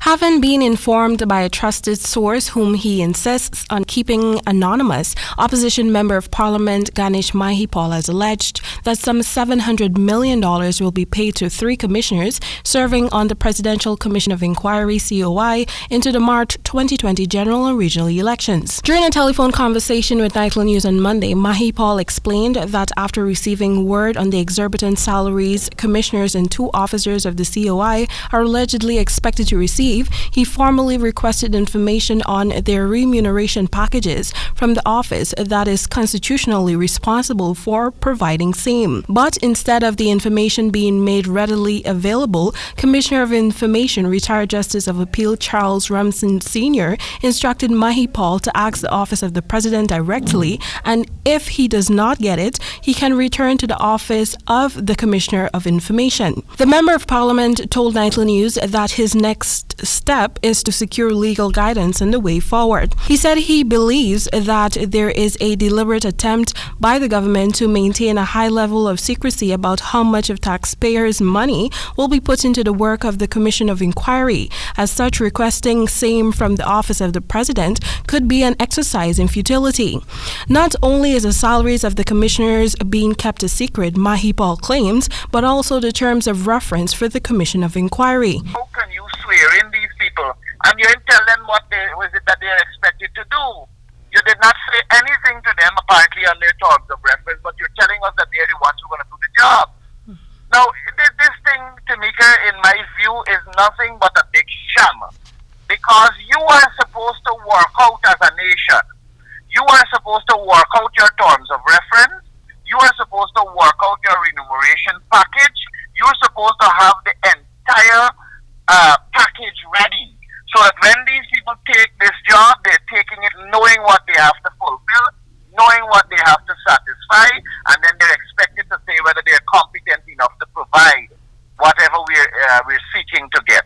Having been informed by a trusted source whom he insists on keeping anonymous, opposition member of Parliament Ganesh Mahipaul has alleged that some $700 million will be paid to 3 commissioners serving on the Presidential Commission of Inquiry (C.O.I) into the March 2020 general and regional elections. During a telephone conversation with Nightly News on Monday, Mahipaul explained that after receiving word on the exorbitant salaries commissioners and 2 officers of the C.O.I are allegedly expected to receive, he formally requested information on their remuneration packages from the office that is constitutionally responsible for providing same. But instead of the information being made readily available, Commissioner of Information, retired Justice of Appeal Charles Ramson Sr. instructed Mahipaul to ask the Office of the President directly, and if he does not get it, he can return to the Office of the Commissioner of Information. The Member of Parliament told Nightly News that his next step is to secure legal guidance on the way forward. He said he believes that there is a deliberate attempt by the government to maintain a high level of secrecy about how much of taxpayers' money will be put into the work of the Commission of Inquiry. As such, requesting same from the Office of the President could be an exercise in futility. Not only is the salaries of the commissioners being kept a secret, Mahipaul claims, but also the terms of reference for the Commission of Inquiry. How can you swear in these people and you didn't tell them what was it that they're expected to do? You did not say anything to them apparently on their terms of reference, but you're telling us that they're the ones who are going to do the job. Now, this thing, Timeka, in my view, is nothing but a big sham, because you are supposed to work out as a nation. You are supposed to work out your terms of reference. You are supposed to work out your remuneration package. You're supposed to have the entire package ready, so that when these people take this job, they're taking it knowing what they have to fulfill, knowing what they have to satisfy, and then they're expected to say whether they're competent enough to provide whatever we're seeking to get.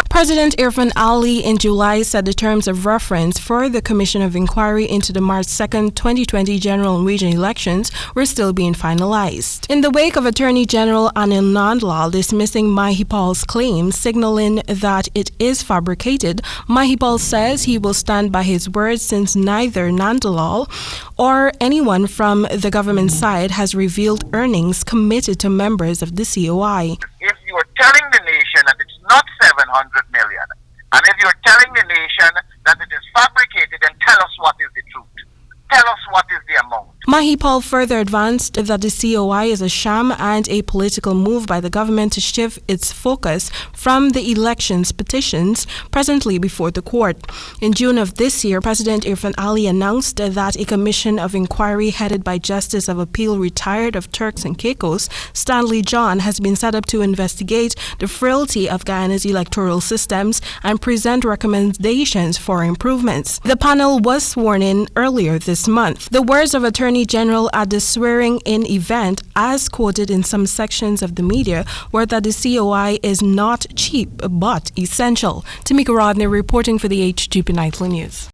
President Irfan Ali in July said the terms of reference for the Commission of Inquiry into the March 2nd, 2020 general and regional elections were still being finalized. In the wake of Attorney General Anil Nandlal dismissing Mahipaul's claims, signaling that it is fabricated, Mahipaul says he will stand by his words since neither Nandlal or anyone from the government side has revealed earnings committed to members of the C.O.I. If you are telling the nation that it's not 700 million, and if you're telling the nation that it is fabricated, then tell us what is the truth. Tell us what is the amount. Mahipaul further advanced that the C.O.I is a sham and a political move by the government to shift its focus from the elections petitions presently before the court. In June of this year, President Irfan Ali announced that a commission of inquiry headed by Justice of Appeal retired of Turks and Caicos, Stanley John, has been set up to investigate the frailty of Guyana's electoral systems and present recommendations for improvements. The panel was sworn in earlier this month. The words of Attorney General at the swearing-in event, as quoted in some sections of the media, were that the C.O.I is not cheap but essential. Timeka Rodney reporting for the HGP Nightly News.